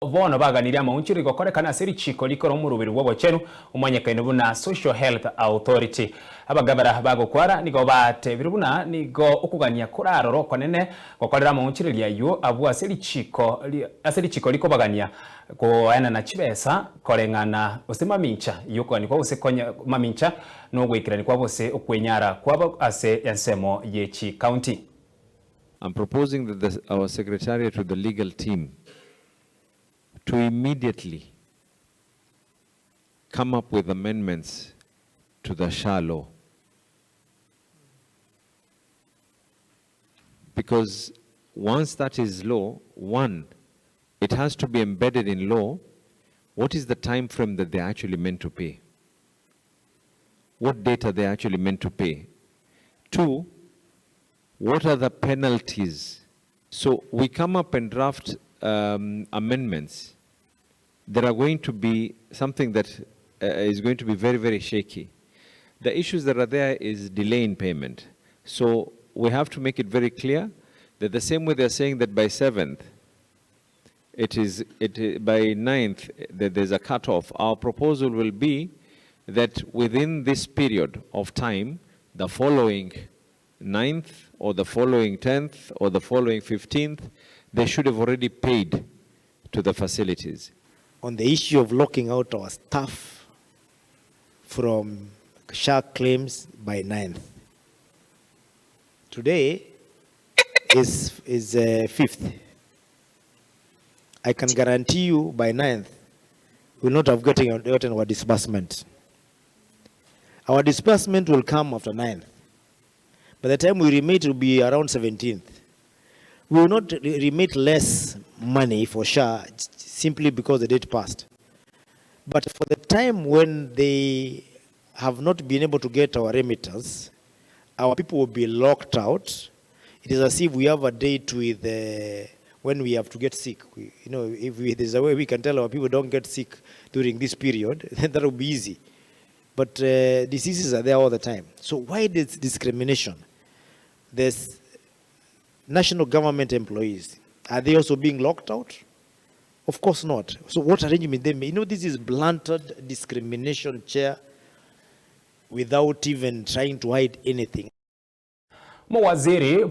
Bono baganira Amaonchorerio GOKOREKANA ase RICHIKO likora omurubiri gw'obochenu omanyakaine buna Social Health Authority. Abagabara bagokwara nigo batebire buna nigo okogania koraroro konene gokorera Amaonchorerio ayo abwa ase RICHIKO likobagania koena na chibesa koreng'ana ose mamincha yokogani kwa ose konya mamincha no gwikirani kwa bose okwenyara kwabo ase ensemo yechi county. I'm proposing that our secretariat to the legal team to immediately come up with amendments to the Sha law. Because once that is law, one, it has to be embedded in law. What is the time frame that they're actually meant to pay? What date are they actually meant to pay? Two, what are the penalties? So we come up and draft amendments. There are going to be something that is going to be very, very shaky. The issues that are there is delay in payment. So we have to make it very clear that the same way they're saying that by 7th, by 9th, that there's a cutoff. Our proposal will be that within this period of time, the following 9th or the following 10th or the following 15th, they should have already paid to the facilities. On the issue of locking out our staff from Sha claims by 9th. Today is 5th. I can guarantee you by 9th, we will not have gotten our disbursement. Our disbursement will come after 9th. By the time we remit, it will be around 17th. We will not remit less money for Sha simply because the date passed. But for the time when they have not been able to get our remittance, our people will be locked out. It is as if we have a date with when we have to get sick. If there's a way we can tell our people don't get sick during this period, then that will be easy. But diseases are there all the time. So why this discrimination? There's national government employees. Are they also being locked out? Of course not. So what arrangement they make? This is blunted discrimination, Chair, without even trying to hide anything. Mawaziri